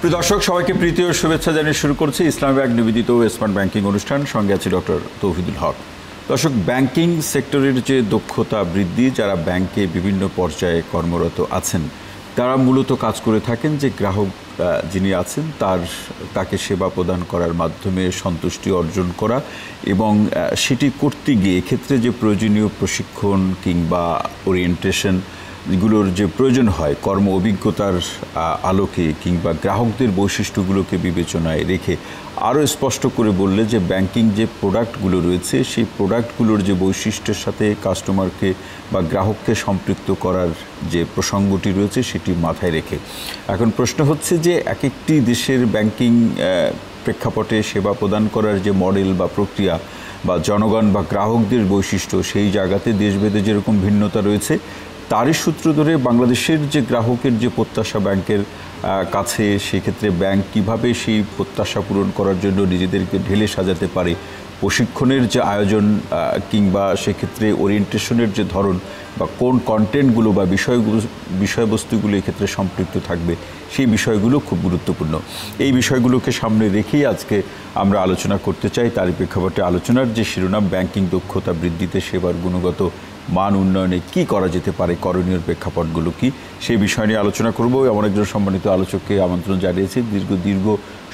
প্রিয় দর্শক, সবাইকে প্রীতি ও শুভেচ্ছা জানিয়ে শুরু করছি ইসলামী ব্যাংক নিবেদিত স্মার্ট ব্যাংকিং অনুষ্ঠান। সঙ্গে আছে ডক্টর তৌহিদুল হক। দর্শক, ব্যাংকিং সেক্টরের যে দক্ষতা বৃদ্ধি, যারা ব্যাংকে বিভিন্ন পর্যায়ে কর্মরত আছেন তারা মূলত কাজ করে থাকেন যে গ্রাহক যিনি আছেন তাকে সেবা প্রদান করার মাধ্যমে সন্তুষ্টি অর্জন করা এবং সেটি করতে গিয়ে এক্ষেত্রে যে প্রয়োজনীয় প্রশিক্ষণ কিংবা ওরিয়েন্টেশন এগুলোর যে প্রয়োজন হয় কর্ম অভিজ্ঞতার আলোকে কিংবা গ্রাহকদের বৈশিষ্ট্যগুলোকে বিবেচনায় রেখে আরও স্পষ্ট করে বললে যে ব্যাংকিং যে প্রোডাক্টগুলো রয়েছে সেই প্রোডাক্টগুলোর যে বৈশিষ্ট্যের সাথে কাস্টমারকে বা গ্রাহককে সম্পৃক্ত করার যে প্রসঙ্গটি রয়েছে সেটি মাথায় রেখে এখন প্রশ্ন হচ্ছে যে এক একটি দেশের ব্যাংকিং প্রেক্ষাপটে সেবা প্রদান করার যে মডেল বা প্রক্রিয়া বা জনগণ বা গ্রাহকদের বৈশিষ্ট্য সেই জায়গাতে দেশভেদে যেরকম ভিন্নতা রয়েছে তারই সূত্র ধরে বাংলাদেশের যে গ্রাহকের যে প্রত্যাশা ব্যাংকের কাছে, সেক্ষেত্রে ব্যাংক কিভাবে সেই প্রত্যাশা পূরণ করার জন্য নিজেদেরকে ঢেলে সাজাতে পারে, প্রশিক্ষণের যে আয়োজন কিংবা সেক্ষেত্রে ওরিয়েন্টেশনের যে ধরন বা কোন কন্টেন্টগুলো বা বিষয়বস্তুগুলো এক্ষেত্রে সম্পৃক্ত থাকবে সেই বিষয়গুলো খুব গুরুত্বপূর্ণ। এই বিষয়গুলোকে সামনে রেখেই আজকে আমরা আলোচনা করতে চাই। তারই প্রেক্ষাপটে আলোচনার যে শিরোনাম, ব্যাংকিং দক্ষতা বৃদ্ধিতে সেবার গুণগত মান উন্নয়নে কি করা যেতে পারে, করণীয় প্রেক্ষাপটগুলো কি, সেই বিষয় নিয়ে আলোচনা করব। এমন একজন সম্মানিত আলোচককে আমন্ত্রণ জানিয়েছি। দীর্ঘ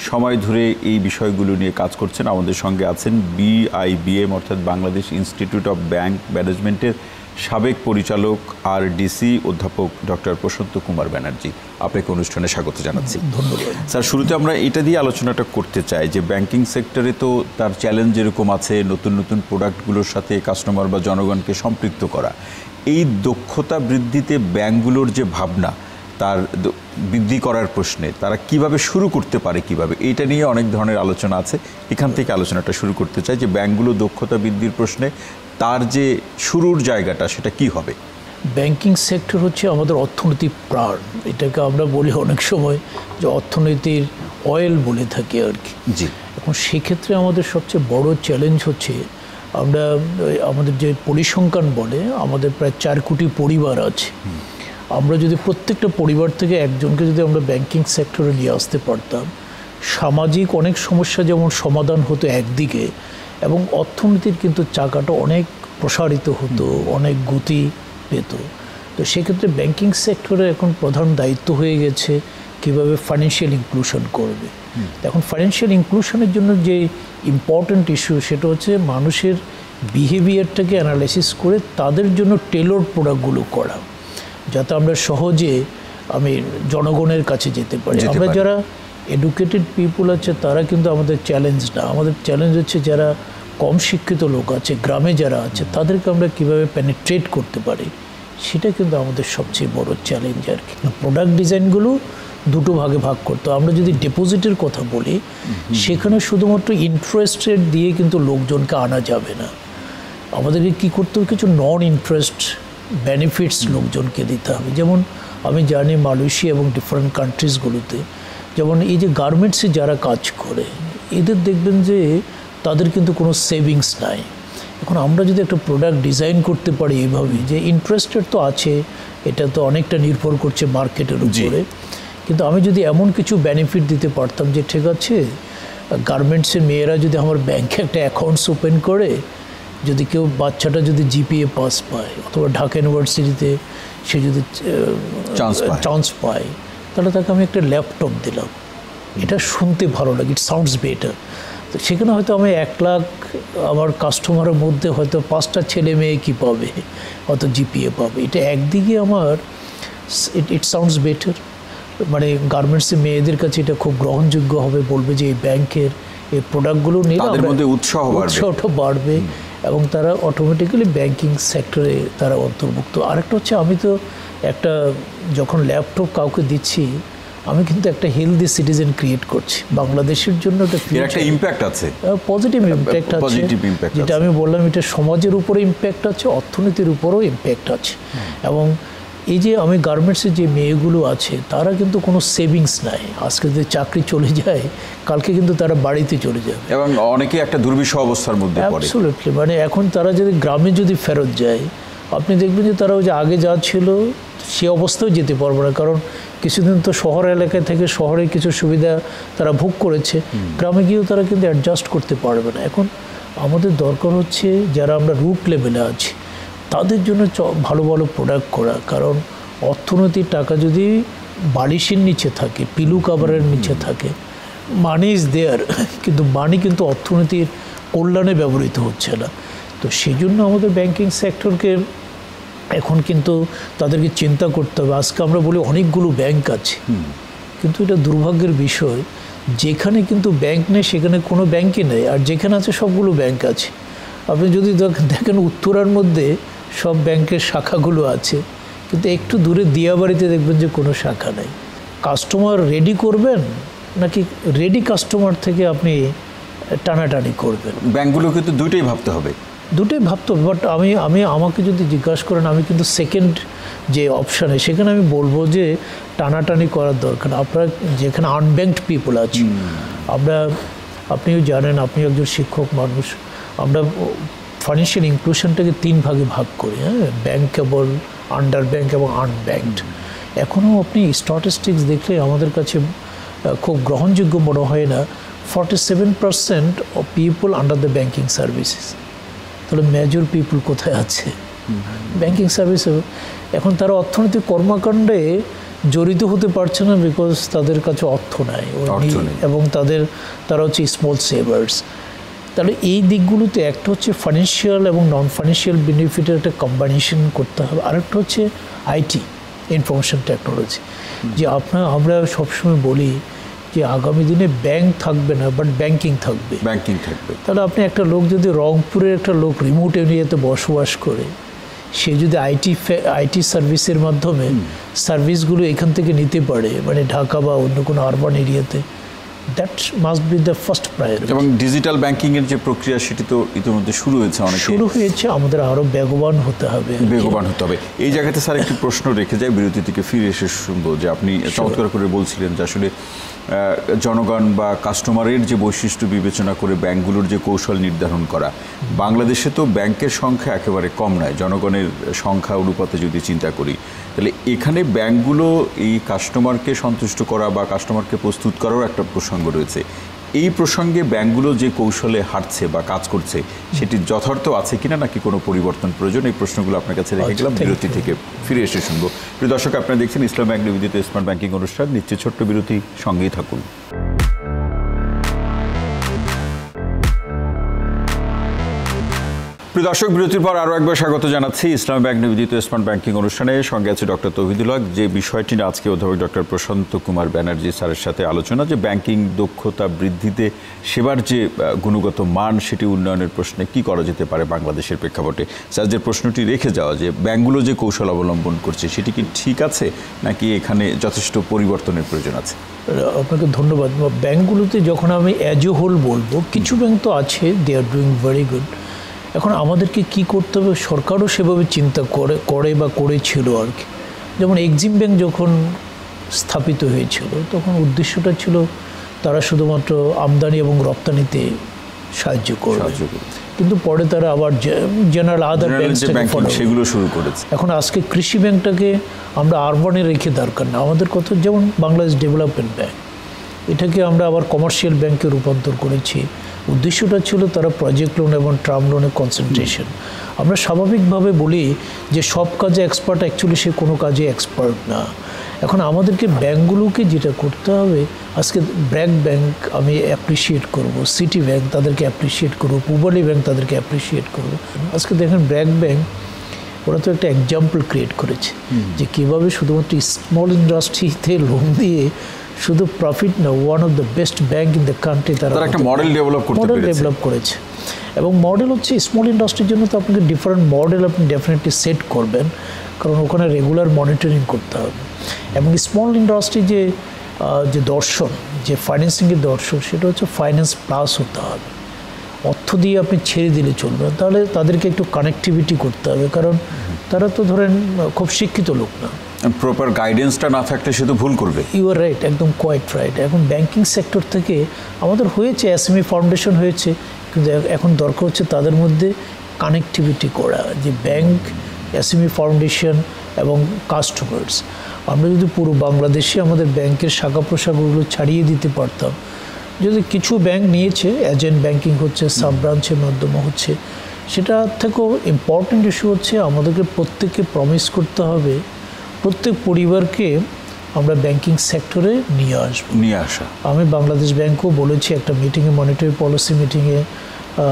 সময় ধরে এই বিষয়গুলো নিয়ে কাজ করছেন। আমাদের সঙ্গে আছেন BIBM অর্থাৎ বাংলাদেশ ইনস্টিটিউট অফ ব্যাংক ম্যানেজমেন্টের সাবেক পরিচালক RDC অধ্যাপক ডক্টর প্রশান্ত কুমার ব্যানার্জি। আপনাকে অনুষ্ঠানে স্বাগত জানাচ্ছি। ধন্যবাদ স্যার। শুরুতে আমরা এটা দিয়ে আলোচনাটা করতে চাই যে ব্যাংকিং সেক্টরে তো তার চ্যালেঞ্জ যেরকম আছে, নতুন নতুন প্রোডাক্টগুলোর সাথে কাস্টমার বা জনগণকে সম্পৃক্ত করা, এই দক্ষতা বৃদ্ধিতে ব্যাংকগুলোর যে ভাবনা তার বৃদ্ধি করার প্রশ্নে তারা কিভাবে শুরু করতে পারে, কিভাবে, এইটা নিয়ে অনেক ধরনের আলোচনা আছে। এখান থেকে আলোচনাটা শুরু করতে চাই যে ব্যাংকগুলো দক্ষতা বৃদ্ধির প্রশ্নে তার যে শুরুর জায়গাটা সেটা কি হবে। ব্যাংকিং সেক্টর হচ্ছে আমাদের অর্থনৈতিক প্রাণ। এটাকে আমরা বলি অনেক সময় যে অর্থনীতির অয়েল বলে থাকি আর কি। জি। এখন সেক্ষেত্রে আমাদের সবচেয়ে বড় চ্যালেঞ্জ হচ্ছে আমাদের যে পরিসংখ্যান বলে আমাদের প্রায় 4 কোটি পরিবার আছে। আমরা যদি প্রত্যেকটা পরিবার থেকে একজনকে যদি আমরা ব্যাংকিং সেক্টরে নিয়ে আসতে পারতাম, সামাজিক অনেক সমস্যা যেমন সমাধান হতো একদিকে, এবং অর্থনীতির কিন্তু চাকাটা অনেক প্রসারিত হতো, অনেক গতি পেত। তো সেক্ষেত্রে ব্যাংকিং সেক্টরে এখন প্রধান দায়িত্ব হয়ে গেছে কীভাবে ফাইন্যান্সিয়াল ইনক্লুশন করবে। এখন ফাইন্যান্সিয়াল ইনক্লুশনের জন্য যে ইম্পর্ট্যান্ট ইস্যু সেটা হচ্ছে মানুষের বিহেভিয়ারটাকে অ্যানালাইসিস করে তাদের জন্য টেলরড প্রোডাক্টগুলো করা, যাতে আমরা সহজে জনগণের কাছে যেতে পারি। আমরা যারা এডুকেটেড পিপুল আছে তারা কিন্তু আমাদের চ্যালেঞ্জ না, আমাদের চ্যালেঞ্জ হচ্ছে যারা কম শিক্ষিত লোক আছে, গ্রামে যারা আছে, তাদেরকে আমরা কীভাবে পেনিট্রেট করতে পারি, সেটা কিন্তু আমাদের সবচেয়ে বড় চ্যালেঞ্জ আর কি। প্রোডাক্ট ডিজাইনগুলো দুটো ভাগে ভাগ করতে। আমরা যদি ডিপোজিটের কথা বলি, সেখানে শুধুমাত্র ইন্টারেস্ট রেট দিয়ে কিন্তু লোকজনকে আনা যাবে না। আমাদেরকে কী করতে হবে, কিছু নন ইন্টারেস্ট বেনিফিটস লোকজনকে দিতে হবে। যেমন আমি জানি মালয়েশিয়া এবং ডিফারেন্ট কান্ট্রিজগুলোতে, যেমন এই যে গার্মেন্টসে যারা কাজ করে এদের দেখবেন যে তাদের কিন্তু কোনো সেভিংস নাই। এখন আমরা যদি একটা প্রোডাক্ট ডিজাইন করতে পারি এইভাবে যে ইন্টারেস্টেড তো আছে, এটা তো অনেকটা নির্ভর করছে মার্কেটের উপরে, কিন্তু আমি যদি এমন কিছু বেনিফিট দিতে পারতাম যে ঠিক আছে, গার্মেন্টসের মেয়েরা যদি আমার ব্যাংকে একটা অ্যাকাউন্টস ওপেন করে, যদি কেউ বাচ্চাটা যদি GPA পাস পায় অথবা ঢাকা ইউনিভার্সিটিতে সে যদি চান্স পায়, তাহলে তাকে আমি একটা ল্যাপটপ দিলাম। এটা শুনতে ভালো লাগে, ইট সাউন্ডস বেটার। তো সেখানে হয়তো আমি 1 লাখ আমার কাস্টমারের মধ্যে হয়তো 5টা ছেলে মেয়ে কী পাবে, হয়তো GPA পাবে। এটা একদিকে আমার ইট সাউন্ডস বেটার, মানে গার্মেন্টসের মেয়েদের কাছে এটা খুব গ্রহণযোগ্য হবে, বলবে যে এই ব্যাংকের এই প্রোডাক্টগুলো নিলে উৎসাহটা বাড়বে এবং তারা অটোমেটিক্যালি ব্যাংকিং সেক্টরে তারা অন্তর্ভুক্ত। আরেকটা হচ্ছে, আমি তো একটা যখন ল্যাপটপ কাউকে দিচ্ছি, আমি কিন্তু একটা হেলদি সিটিজেন ক্রিয়েট করছি। বাংলাদেশের জন্য একটা ইম্প্যাক্ট আছে, পজিটিভ ইম্প্যাক্ট আছে, যেটা আমি বললাম এটা সমাজের উপরে ইম্প্যাক্ট আছে, অর্থনীতির উপরেও ইম্প্যাক্ট আছে। এবং এই যে আমি গার্মেন্টসের যে মেয়েগুলো আছে তারা কিন্তু কোনো সেভিংস নাই। আজকে যদি চাকরি চলে যায়, কালকে কিন্তু তারা বাড়িতে চলে যাবে এবং অনেকে একটা দুর্বিষহ অবস্থার মধ্যে পড়ে। অ্যাবসলিউটলি, মানে এখন তারা যদি গ্রামে যদি ফেরত যায়, আপনি দেখবেন যে তারা ওই যে আগে যা ছিল সে অবস্থায় যেতে পারবে না, কারণ কিছুদিন তো শহর এলাকায় থেকে শহরে কিছু সুবিধা তারা ভোগ করেছে, গ্রামে গিয়েও তারা কিন্তু অ্যাডজাস্ট করতে পারবে না। এখন আমাদের দরকার হচ্ছে যারা আমরা রুট লেভেলে আছি তাদের জন্য ভালো ভালো প্রোডাক্ট করা। কারণ অর্থনীতির টাকা যদি বালিশের নিচে থাকে, পিলু কাভারের নিচে থাকে, মানি ইজ দেয়ার, কিন্তু মানি কিন্তু অর্থনীতির কল্যাণে ব্যবহৃত হচ্ছে না। তো সেই জন্য আমাদের ব্যাংকিং সেক্টরকে এখন কিন্তু তাদেরকে চিন্তা করতে হবে। আজকে আমরা বলি অনেকগুলো ব্যাংক আছে, কিন্তু এটা দুর্ভাগ্যের বিষয়, যেখানে কিন্তু ব্যাংক নেই সেখানে কোনো ব্যাংকই নেই, আর যেখানে আছে সবগুলো ব্যাংক আছে। আপনি যদি দেখেন উত্তরার মধ্যে সব ব্যাংকের শাখাগুলো আছে, কিন্তু একটু দূরে দিয়াবাড়িতে দেখবেন যে কোনো শাখা নেই। কাস্টমার রেডি করবেন নাকি রেডি কাস্টমার থেকে আপনি টানাটানি করবেন? ব্যাংকগুলো কিন্তু দুটোই ভাবতে হবে, দুটোই ভাবতে হবে। বাট আমাকে যদি জিজ্ঞাসা করেন, আমি কিন্তু সেকেন্ড যে অপশানে সেখানে আমি বলবো যে টানাটানি করার দরকার। আপনার যেখানে আনব্যাংকড পিপল আছে, আপনিও জানেন, আপনি একজন শিক্ষক মানুষ, আমরা ফাইন্যান্সিয়াল ইনক্লুশনটাকে 3 ভাগে ভাগ করি, হ্যাঁ, ব্যাংকেবল, আন্ডার ব্যাংক এবং আনব্যাংকড। এখনও আপনি স্ট্যাটিস্টিক্স দেখলে আমাদের কাছে খুব গ্রহণযোগ্য মনে হয় না। 47% of people under the banking services. তাহলে মেজর পিপল কোথায় আছে? ব্যাংকিং সার্ভিসে। এখন তারা অর্থনৈতিক কর্মকাণ্ডে জড়িত হতে পারছে না, বিকজ তাদের কাছে অর্থ নাই, এবং তারা হচ্ছে স্মল সেভার্স। তাহলে এই দিকগুলোতে একটা হচ্ছে ফাইন্যান্সিয়াল এবং নন ফাইন্যান্সিয়াল বেনিফিটের একটা কম্বাইনেশন করতে হবে। আরেকটা হচ্ছে আইটি, ইনফরমেশন টেকনোলজি। যে আমরা সবসময় বলি যে আগামী দিনে ব্যাংক থাকবে না, বাট ব্যাংকিং থাকবে। তাহলে আপনি একটা লোক যদি রংপুরের একটা লোক রিমোট এরিয়াতে বসবাস করে, সে যদি আইটি সার্ভিসের মাধ্যমে সার্ভিসগুলো এখান থেকে নিতে পারে, মানে ঢাকা বা অন্য কোনো আরবান এরিয়াতে, that must be the first priority. এবং ডিজিটাল ব্যাংকিংয়ের যে প্রক্রিয়া সেটি তো ইতিমধ্যে শুরু হয়েছে, আমাদের আরও বেগবান হতে হবে। এই জায়গাতে স্যার একটি প্রশ্ন রেখে যায়, বিরতি থেকে ফিরে এসে শুনবো যে আপনি চমৎকার করে বলছিলেন যে আসলে জনগণ বা কাস্টমারের যে বৈশিষ্ট্য বিবেচনা করে ব্যাংকগুলোর যে কৌশল নির্ধারণ করা। বাংলাদেশে তো ব্যাংকের সংখ্যা একেবারে কম নয়, জনগণের সংখ্যা অনুপাতে যদি চিন্তা করি, তাহলে এখানে ব্যাংকগুলো এই কাস্টমারকে সন্তুষ্ট করা বা কাস্টমারকে প্রস্তুত করারও একটা প্রসঙ্গ রয়েছে। এই প্রসঙ্গে ব্যাংকগুলো যে কৌশলে হাঁটছে বা কাজ করছে সেটি যথার্থ আছে কিনা, নাকি কোনো পরিবর্তন প্রয়োজন? এই প্রশ্নগুলো আপনার কাছে রেখে গেলাম, বিরতি থেকে ফিরে এসে শুনবো। প্রিয় দর্শক, আপনারা দেখছেন ইসলাম ব্যাংক নিবেদিত স্মার্ট ব্যাংকিং অনুষ্ঠান। নিচ্ছে ছোট্ট বিরতি, সঙ্গেই থাকুন। প্রিয় দর্শক, বিরতির পর আরও একবার স্বাগত জানাচ্ছি ইসলাম ব্যাংক নিবেদিত স্মার্ট ব্যাংকিং অনুষ্ঠানে। সঙ্গে আছে ডক্টর তৌহিদুল হক। যে বিষয়টি নিয়ে আজকে অধ্যাপক ডক্টর প্রশান্ত কুমার ব্যানার্জি স্যারের সাথে আলোচনা, যে ব্যাংকিং দক্ষতা বৃদ্ধিতে সেবার যে গুণগত মান সেটি উন্নয়নের প্রশ্নে কি করা যেতে পারে বাংলাদেশের প্রেক্ষাপটে। স্যার যে প্রশ্নটি রেখে যাওয়া, যে ব্যাংকগুলো যে কৌশল অবলম্বন করছে সেটি কি ঠিক আছে, নাকি এখানে যথেষ্ট পরিবর্তনের প্রয়োজন আছে? আপনাকে ধন্যবাদ। ব্যাংকগুলোতে যখন আমি অ্যাজ এ হোল বলবো, কিছু ব্যাংক তো আছে, দে আর ডুইং ভেরি গুড। এখন আমাদেরকে কি করতে হবে, সরকারও সেভাবে চিন্তা করে বা করেছিল আর কি। যেমন এক্সিম ব্যাংক যখন স্থাপিত হয়েছিল, তখন উদ্দেশ্যটা ছিল তারা শুধুমাত্র আমদানি এবং রপ্তানিতে সাহায্য করবে, কিন্তু পরে তারা আবার জেনারেল আদার ব্যাংক সেগুলো শুরু করেছে। এখন আজকে কৃষি ব্যাংকটাকে আমরা আরবানে রেখে দরকার না, আমাদের কথা যেমন বাংলাদেশ ডেভেলপমেন্ট ব্যাংক, এটাকে আমরা আবার কমার্শিয়াল ব্যাংকে রূপান্তর করেছি। উদ্দেশ্যটা ছিল তারা প্রজেক্ট লোন এবং টার্ম লোনের কনসেন্ট্রেশন। আমরা স্বাভাবিকভাবে বলি যে সব কাজে এক্সপার্ট, অ্যাকচুয়ালি সে কোনো কাজে এক্সপার্ট না। এখন আমাদেরকে ব্যাংকগুলোকে যেটা করতে হবে, আজকে ব্র্যাক ব্যাংক আমি অ্যাপ্রিসিয়েট করব, সিটি ব্যাংক তাদেরকে অ্যাপ্রিসিয়েট করব, পূবালী ব্যাংক তাদেরকে অ্যাপ্রিসিয়েট করব। আজকে দেখেন ব্র্যাক ব্যাংক, ওরা তো একটা এক্সাম্পল ক্রিয়েট করেছে যে কীভাবে শুধুমাত্র স্মল ইন্ডাস্ট্রিতে লোন দিয়ে শুধু প্রফিট না, one of the best bank in the country তারা একটা মডেল ডেভেলপ করেছে। এবং মডেল হচ্ছে স্মল ইন্ডাস্ট্রির জন্য তো আপনাকে ডিফারেন্ট মডেল আপনি ডেফিনেটলি সেট করবেন, কারণ ওখানে রেগুলার মনিটরিং করতে হবে। এবং স্মল ইন্ডাস্ট্রি যে দর্শন, যে ফাইন্যান্সিংয়ের দর্শন, সেটা হচ্ছে ফাইন্যান্স প্লাস হতে হবে। অর্থ দিয়ে আপনি ছেড়ে দিলে চলবে, তাহলে তাদেরকে একটু কানেক্টিভিটি করতে হবে, কারণ তারা তো ধরেন খুব শিক্ষিত লোক না। প্রপার গাইডেন্সটা না থাকলে সে তো ভুল করবে। ইউ আর রাইট, একদম কোয়াইট রাইট। এখন ব্যাংকিং সেক্টর থেকে আমাদের হয়েছে, এসএমই ফাউন্ডেশন হয়েছে, কিন্তু এখন দরকার হচ্ছে তাদের মধ্যে কানেক্টিভিটি করা, যে ব্যাংক, এসএমই ফাউন্ডেশন এবং কাস্টমার্স। আমরা যদি পুরো বাংলাদেশে আমাদের ব্যাংকের শাখা প্রশাখাগুলো ছাড়িয়ে দিতে পারতাম, যদি কিছু ব্যাংক নিয়েছে, এজেন্ট ব্যাংকিং হচ্ছে, সাব ব্রাঞ্চের মাধ্যমে হচ্ছে, সেটা থেকেও ইম্পর্টেন্ট ইস্যু হচ্ছে আমাদেরকে প্রত্যেককে প্রমিস করতে হবে প্রত্যেক পরিবারকে আমরা ব্যাংকিং সেক্টরে নিয়ে আসা। আমি বাংলাদেশ ব্যাংকও বলেছি একটা মিটিংয়ে, মনিটরি পলিসি মিটিংয়ে,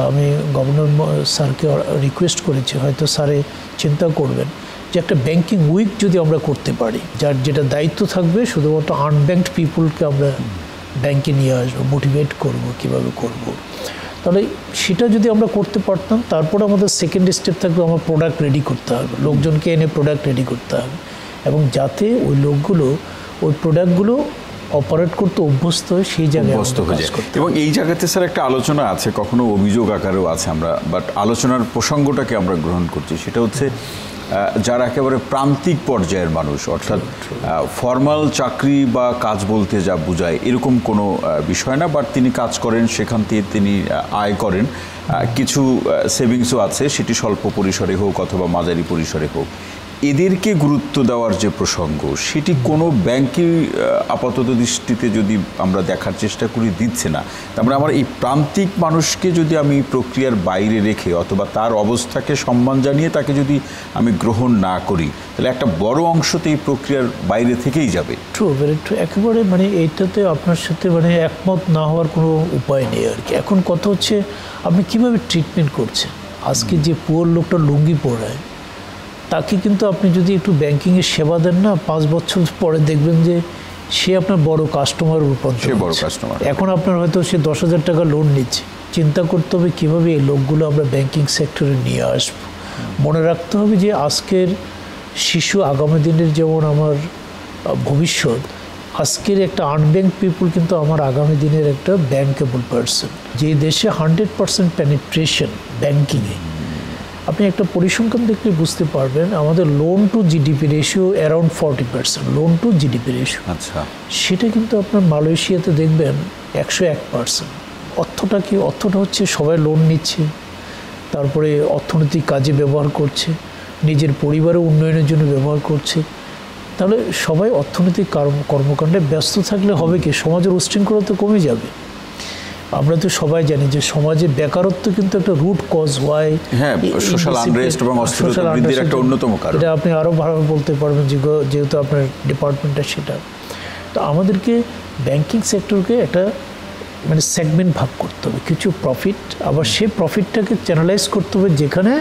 আমি গভর্নর স্যারকে রিকোয়েস্ট করেছি, হয়তো স্যারে চিন্তা করবেন যে একটা ব্যাংকিং উইক যদি আমরা করতে পারি, যার যেটা দায়িত্ব থাকবে শুধুমাত্র আনব্যাংকড পিপুলকে আমরা ব্যাংকে নিয়ে আসবো, মোটিভেট করব কীভাবে করব। তাহলে সেটা যদি আমরা করতে পারতাম, তারপর আমাদের সেকেন্ড স্টেপ থাকবে আমার প্রোডাক্ট রেডি করতে হবে, লোকজনকে এনে প্রোডাক্ট রেডি করতে হবে, এবং যাতে ওই লোকগুলো ওই প্রোডাক্টগুলো অপারেট করতে অভ্যস্ত হয়, সেই জায়গায় এবং এই জায়গাতে স্যার একটা আলোচনা আছে, কখনো অভিযোগ আকারেও আছে, আমরা বাট আলোচনার প্রসঙ্গটাকে আমরা গ্রহণ করছি, সেটা হচ্ছে যারা একেবারে প্রান্তিক পর্যায়ের মানুষ, অর্থাৎ ফর্মাল চাকরি বা কাজ বলতে যা বোঝায় এরকম কোনো বিষয় না, বাট তিনি কাজ করেন, সেখান থেকে তিনি আয় করেন, কিছু সেভিংসও আছে, সেটি স্বল্প পরিসরে হোক অথবা মাঝারি পরিসরে হোক, এদেরকে গুরুত্ব দেওয়ার যে প্রসঙ্গ, সেটি কোনো ব্যাংকই আপাতত দৃষ্টিতে যদি আমরা দেখার চেষ্টা করি দিচ্ছে না। তারপরে আমার এই প্রান্তিক মানুষকে যদি আমি প্রক্রিয়ার বাইরে রেখে অথবা তার অবস্থাকে সম্মান জানিয়ে তাকে যদি আমি গ্রহণ না করি, তাহলে একটা বড় অংশতে এই প্রক্রিয়ার বাইরে থেকেই যাবে। True, very true. একেবারে মানে এইটাতে আপনার সাথে মানে একমত না হওয়ার কোনো উপায় নেই আর কি। এখন কথা হচ্ছে আপনি কীভাবে ট্রিটমেন্ট করছেন। আজকে যে পুয়ার লোকটা লুঙ্গি পরায়, তাকে কিন্তু আপনি যদি একটু ব্যাংকিংয়ের সেবা দেন না, 5 বছর পরে দেখবেন যে সে আপনার বড় কাস্টমার রূপান্তর হচ্ছে। এখন আপনার হয়তো সে 10,000 টাকা লোন নিচ্ছে, চিন্তা করতে হবে কীভাবে এই লোকগুলো আমরা ব্যাংকিং সেক্টরে নিয়ে আসব। মনে রাখতে হবে যে আজকের শিশু আগামী দিনের যেমন আমার ভবিষ্যৎ, আজকের একটা আনব্যাংক পিপুল কিন্তু আমার আগামী দিনের একটা ব্যাংকেবল পারসন। যে দেশে 100% পেনিট্রেশন ব্যাংকিংয়ে, আপনি একটা পরিসংখ্যান দেখলে বুঝতে পারবেন, আমাদের loan two GDP ratio around 40%, loan two GDP ratio. আচ্ছা, সেটা কিন্তু আপনার মালয়েশিয়াতে দেখবেন 101%। অর্থটা কি? অর্থটা হচ্ছে সবাই লোন নিচ্ছে, তারপরে অর্থনৈতিক কাজে ব্যবহার করছে, নিজের পরিবারের উন্নয়নের জন্য ব্যবহার করছে। তাহলে সবাই অর্থনৈতিক কর্মকাণ্ডে ব্যস্ত থাকলে হবে কি, সমাজের উচ্ছৃঙ্খলতা কমে যাবে। আমরা তো সবাই জানি যে সমাজে বেকারত্ব কিন্তু একটা রুট কজ ওয়াই, হ্যাঁ, সোশ্যাল আনরেস্ট এবং অস্থিরতা বৃদ্ধির একটা অন্যতম কারণ। এটা আপনি আরও ভালো বলতে পারবেন যেহেতু আপনার ডিপার্টমেন্টটা সেটা। তো আমাদেরকে ব্যাংকিং সেক্টরকে একটা মানে সেগমেন্ট ভাগ করতে হবে, কিছু প্রফিট, আবার সেই প্রফিটটাকে চ্যানেলাইজ করতে হবে যেখানে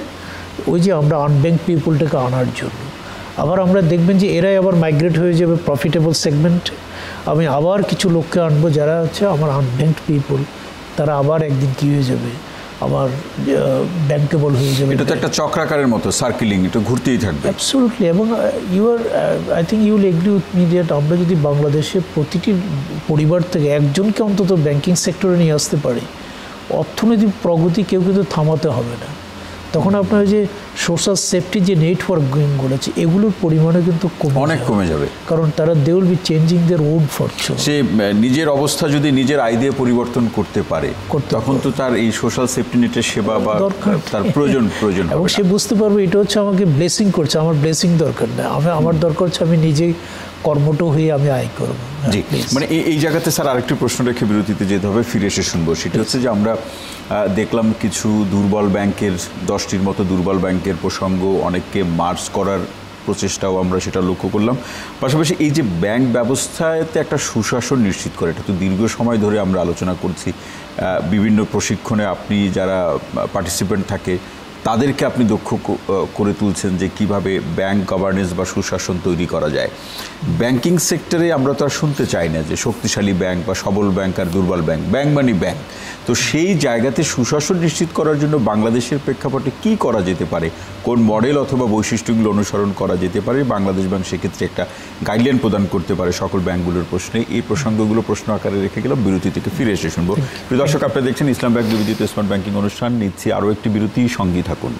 ওই যে আমরা আনব্যাংক পিপুলটাকে আনার জন্য। আবার আমরা দেখবেন যে এরাই আবার মাইগ্রেট হয়ে যাবে প্রফিটেবল সেগমেন্ট। আমি আবার কিছু লোককে আনবো যারা হচ্ছে আমার আনব্যাংক পিপুল, তারা আবার একদিন কী হয়ে যাবে, আবার ব্যাংকেবল হয়ে যাবে। এটা তো একটা চক্রাকারের মতো সার্কেলিং, এটা ঘুরতেই থাকবে। অ্যাবসলিউটলি। এবং I think you will agree with me that আমরা যদি বাংলাদেশে প্রতিটি পরিবার থেকে একজনকে অন্তত ব্যাংকিং সেক্টরে নিয়ে আসতে পারি, অর্থনৈতিক প্রগতি কেউ কিন্তু থামাতে হবে না। তখন আপনার যে সোশ্যাল সেফটি যে নেটওয়ার্কগুলো আছে, এগুলোর পরিমাণও কিন্তু অনেক কমে যাবে, কারণ তারা they will be changing their own fortune. সে নিজের অবস্থা যদি নিজের আয় দিয়ে পরিবর্তন করতে পারে, তখন তো তার এই সোশ্যাল সেফটি নেটের সেবা বা তার প্রয়োজন হবে, এবং সে বুঝতে পারবে এটা হচ্ছে আমাকে ব্লেসিং করছে, আমার ব্লেসিং দরকার না, আমার দরকার হচ্ছে আমি নিজেই কর্মঠ হয়ে আমি আয় করবো। জি, মানে এই জায়গাতে স্যার আরেকটি প্রশ্ন রেখে বিরতিতে যেতে হবে, ফিরে এসে শুনবো। সেটি হচ্ছে যে আমরা দেখলাম কিছু দুর্বল ব্যাংকের, 10টির মতো দুর্বল ব্যাংকের প্রসঙ্গ, অনেককে মার্জ করার প্রচেষ্টাও আমরা সেটা লক্ষ্য করলাম। পাশাপাশি এই যে ব্যাংক ব্যবস্থাতে একটা সুশাসন নিশ্চিত করে, এটা তো দীর্ঘ সময় ধরে আমরা আলোচনা করছি। বিভিন্ন প্রশিক্ষণে আপনি যারা পার্টিসিপেন্ট থাকে তাদেরকে আপনি দক্ষ করে তুলছেন যে কিভাবে ব্যাংক গভর্নেন্স বা সুশাসন তৈরি করা যায়। ব্যাংকিং সেক্টরে আমরা তো আর শুনতে চাই না যে শক্তিশালী ব্যাংক বা সবল ব্যাংক আর দুর্বল ব্যাংক, ব্যাংক মানে ব্যাংক। তো সেই জায়গাতে সুশাসন নিশ্চিত করার জন্য বাংলাদেশের প্রেক্ষাপটে কি করা যেতে পারে, কোন মডেল অথবা বৈশিষ্ট্যগুলো অনুসরণ করা যেতে পারে, বাংলাদেশ ব্যাংক সেক্ষেত্রে একটা গাইডলাইন প্রদান করতে পারে সকল ব্যাংকগুলোর প্রশ্নে। এই প্রসঙ্গগুলো প্রশ্ন আকারে রেখে গেলাম, বিরতি থেকে ফিরে এসে শুনবো। প্রিয় দর্শক, আপনারা দেখছেন ইসলাম ব্যাংক নিবেদিত স্মার্ট ব্যাংকিং অনুষ্ঠান। নিচ্ছি আরও একটি বিরতি, সঙ্গী থাকুন।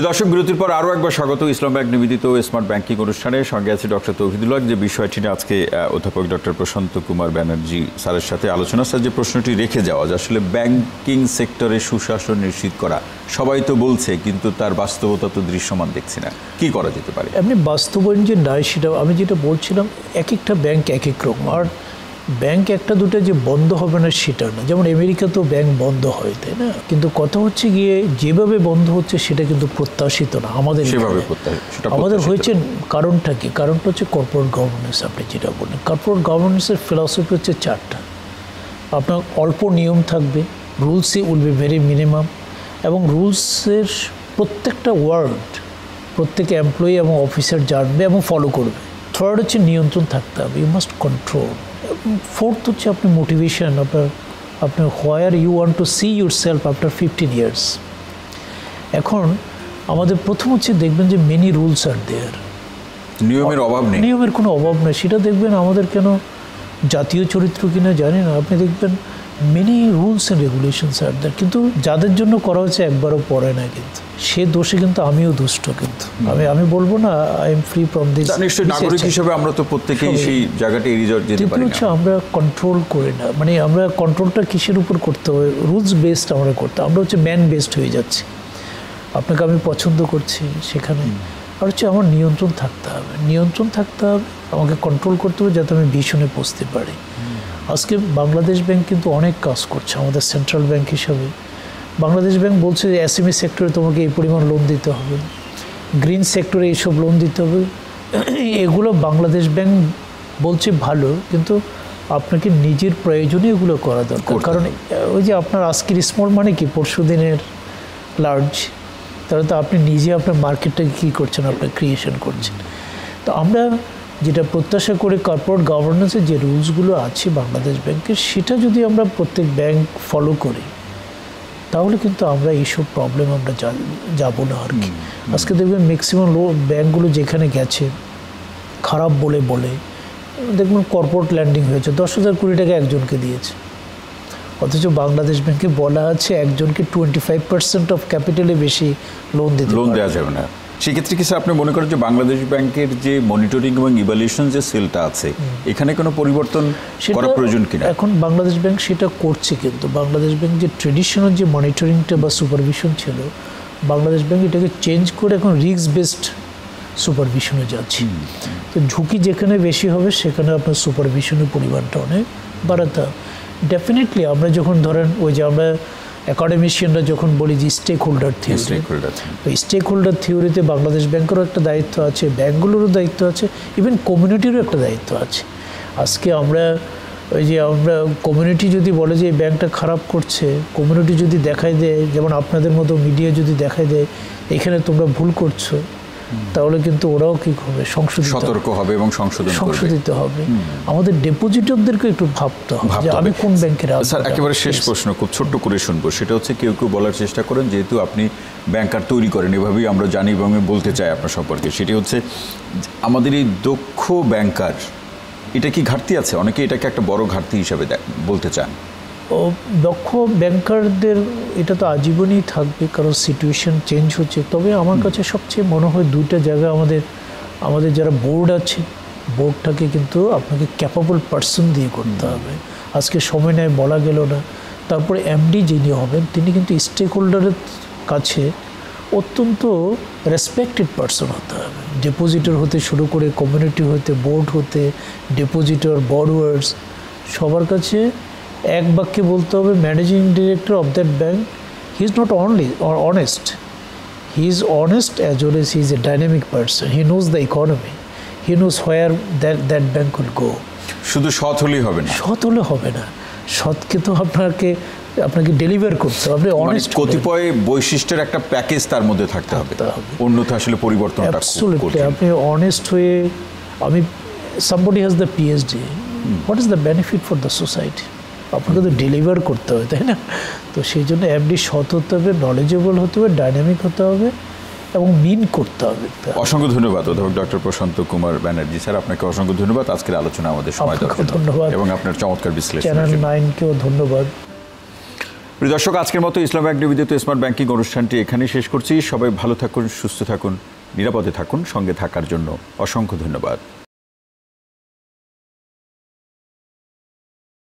দর্শক, বিরতির পর আরও একবার স্বাগত ইসলাম ব্যাংক নিবেদিত স্মার্ট ব্যাংকিং অনুষ্ঠানে। সঙ্গে আছে ডক্টর তৌহিদুল হক। যে বিষয়টি নিয়ে আজকে অধ্যাপক ডক্টর প্রশান্ত কুমার ব্যানার্জি স্যারের সাথে আলোচনা, স্যার যে প্রশ্নটি রেখে যাওয়া যে আসলে ব্যাংকিং সেক্টরে সুশাসন নিশ্চিত করা, সবাই তো বলছে কিন্তু তার বাস্তবতা তো দৃশ্যমান দেখছি না, কি করা যেতে পারে? এমনি বাস্তবায়ন যে নাই সেটা আমি যেটা বলছিলাম, এক একটা ব্যাংক এক এক রকম। আর ব্যাংক একটা দুটো যে বন্ধ হবে না সেটা না, যেমন আমেরিকাতেও ব্যাংক বন্ধ হয়, তাই না? কিন্তু কথা হচ্ছে গিয়ে যেভাবে বন্ধ হচ্ছে সেটা কিন্তু প্রত্যাশিত না আমাদের। আমাদের হয়েছে কারণটা কি? কারণটা হচ্ছে কর্পোরেট গভর্নেন্স। আপনি যেটা বললেন, কর্পোরেট গভর্নেন্সের ফিলসফি হচ্ছে চারটা। আপনার অল্প নিয়ম থাকবে, রুলসই উইল বি ভেরি মিনিমাম, এবং রুলসের প্রত্যেকটা ওয়ার্ড প্রত্যেক এমপ্লয়ি এবং অফিসার জানবে এবং ফলো করবে। থার্ড হচ্ছে নিয়ন্ত্রণ থাকতে হবে, ইউ মাস্ট কন্ট্রোল। ফোর্থ হচ্ছে আপনি মোটিভেশন, আপনার where you want to see yourself after 15 years. এখন আমাদের প্রথম হচ্ছে দেখবেন যে মেনি রুলস আর দেয়ার, নিয়মের অভাব নেই, নিয়মের কোনো অভাব নেই। সেটা দেখবেন আমাদের কেন জাতীয় চরিত্র কিনা জানি না, আপনি দেখবেন মেনি রুলস অ্যান্ড রেগুলেশনস আর দেয়ার, কিন্তু যাদের জন্য করা হচ্ছে একবারও পড়ে না, কিন্তু সে দোষে কিন্তু আমিও দুষ্ট। কিন্তু আমি বলবো না I am free from this. নিশ্চয়ই নাগরিক হিসেবে আমরা তো প্রত্যেকেই সেই জায়গাটা এড়িয়ে যেতে পারি না। হচ্ছে আমরা কন্ট্রোল করি না, মানে আমরা কন্ট্রোলটা কিসের উপর করতে হবে? রুলস বেসড আমরা করতে, আমরা হচ্ছে ম্যান বেসড হয়ে যাচ্ছি। আপনাকে আমি পছন্দ করছি সেখানে, আর হচ্ছে আমার নিয়ন্ত্রণ থাকতে হবে, আমাকে কন্ট্রোল করতে হবে যাতে আমি ভীষণে পৌঁছতে পারি। আজকে বাংলাদেশ ব্যাংক কিন্তু অনেক কাজ করছে আমাদের সেন্ট্রাল ব্যাংক হিসাবে। বাংলাদেশ ব্যাংক বলছে যে এসএমই সেক্টরে তোমাকে এই পরিমাণ লোন দিতে হবে, গ্রিন সেক্টরে এইসব লোন দিতে হবে। এগুলো বাংলাদেশ ব্যাংক বলছে ভালো, কিন্তু আপনাকে নিজের প্রয়োজনে এগুলো করা দরকার। কারণ ওই যে আপনার আজকের স্মল মানে কি পরশু দিনের লার্জ, তাহলে তো আপনি নিজে আপনার মার্কেটটাকে কী করছেন, আপনার ক্রিয়েশন করছেন। তো আমরা যেটা প্রত্যাশা করে কর্পোরেট গভর্নেন্সের যে রুলসগুলো আছে বাংলাদেশ ব্যাংকের, সেটা যদি আমরা প্রত্যেক ব্যাংক ফলো করি তাহলে কিন্তু আমরা এইসব প্রবলেম আমরা যাবো না আর কি। আজকে দেখবেন ম্যাক্সিমাম ব্যাংকগুলো যেখানে গেছে খারাপ বলে দেখবেন কর্পোরেট ল্যান্ডিং হয়েছে, 10,000 কোটি টাকা একজনকে দিয়েছে, অথচ বাংলাদেশ ব্যাংকে বলা আছে একজনকে 25% অফ ক্যাপিটালে বেশি লোন দেওয়া যাবে না। সেক্ষেত্রে কি স্যার আপনি মনে করেন যে বাংলাদেশ ব্যাংকের যে মনিটরিং এবং ইভ্যালুয়েশন যে সেলটা আছে, এখানে কোনো পরিবর্তন করা প্রয়োজন কিনা? এখন বাংলাদেশ ব্যাংক সেটা করছে, কিন্তু বাংলাদেশ ব্যাংক যে ট্রেডিশনাল যে মনিটরিংটা বা সুপারভিশন ছিল, বাংলাদেশ ব্যাংক এটাকে চেঞ্জ করে এখন রিস্ক বেসড সুপারভিশনে যাচ্ছে। তো ঝুঁকি যেখানে বেশি হবে সেখানে আপনার সুপারভিশনের পরিমাণটা অনেক বাড়াতে হবে। ডেফিনেটলি আমরা যখন ধরেন ওই যে আমরা অ্যাকাডেমিশিয়ানরা যখন বলি যে স্টেক হোল্ডার থিওরি, তো স্টেক হোল্ডার থিওরিতে বাংলাদেশ ব্যাংকেরও একটা দায়িত্ব আছে, ব্যাংকগুলোরও দায়িত্ব আছে, ইভেন কমিউনিটিরও একটা দায়িত্ব আছে। আজকে আমরা কমিউনিটি যদি বলে যে এই ব্যাংকটা খারাপ করছে, কমিউনিটি যদি দেখায় দেয়, যেমন আপনাদের মতো মিডিয়া যদি দেখায় দেয় এখানে তোমরা ভুল করছো, তাহলে কিন্তু ওরাও কি হবে, সতর্ক হবে এবং সংশোধিত হবে। আমাদের ডিপোজিটরদেরকে একটু ভাবতে হবে যে আমি কোন ব্যাংকের। স্যার একেবারে শেষ প্রশ্ন খুব ছোট্ট করে শুনবো, সেটা হচ্ছে কেউ বলার চেষ্টা করেন যেহেতু আপনি ব্যাংকার তৈরি করেন, এভাবেই আমরা জানি এবং বলতে চাই আপনার সম্পর্কে, সেটি হচ্ছে আমাদের এই দক্ষ ব্যাংকার, এটা কি ঘাটতি আছে? অনেকে এটাকে একটা বড় ঘাটতি হিসাবে বলতে চান। দক্ষ ব্যাংকারদের এটা তো আজীবনই থাকবে, কারণ সিচুয়েশন চেঞ্জ হচ্ছে। তবে আমার কাছে সবচেয়ে মনে হয় দুইটা জায়গা আমাদের যারা বোর্ড আছে, বোর্ডটাকে কিন্তু আপনাকে ক্যাপাবল পার্সন দিয়ে করতে হবে। আজকে সময় নেয় বলা গেল না। তারপরে এমডি যিনি হবেন তিনি কিন্তু স্টেক হোল্ডারের কাছে অত্যন্ত রেসপেক্টেড পার্সন হতে হবে, ডিপোজিটর হতে শুরু করে কমিউনিটি হতে, বোর্ড হতে, ডিপোজিটর, বরোয়ার্স, সবার কাছে এক বাক্যে বলতে হবে managing director of that bank he is not only honest, he is honest as well as he is a dynamic person, he knows the economy, he knows where that bank will go. শুধু সৎ হলেই হবে না, সৎকে তো আপনাকে deliver করতে হবে, আপনি অনেস্ট। কতিপয় বৈশিষ্ট্যের একটা প্যাকেজ তার মধ্যে থাকতে হবে, অন্যথা আসলে পরিবর্তনটা অ্যাবসলিউটলি। আপনি অনেস্ট হয়ে, somebody has the PhD, what is the benefit for the society? আপনাকে তো ডেলিভার করতে হবে, তাই না? তো সেই জন্য এমডি সৎ হতে হবে, নলেজেবল হতে হবে, ডাইনামিক হতে হবে এবং মিন করতে হবে। অসংখ্য ধন্যবাদ অধ্যাপক ডক্টর প্রশান্ত কুমার ব্যানার্জি স্যার, আপনাকে অসংখ্য ধন্যবাদ আজকের আলোচনা আমাদের সময় দেওয়ার জন্য এবং আপনার চমৎকার বিশ্লেষণ। চ্যানেল 9-কেও ধন্যবাদ। প্রিয় দর্শক, আজকের মতো ইসলাম ব্যাংক নিবেদিত স্মার্ট ব্যাংকিং অনুষ্ঠানটি এখানেই শেষ করছি। সবাই ভালো থাকুন, সুস্থ থাকুন, নিরাপদে থাকুন। সঙ্গে থাকার জন্য অসংখ্য ধন্যবাদ।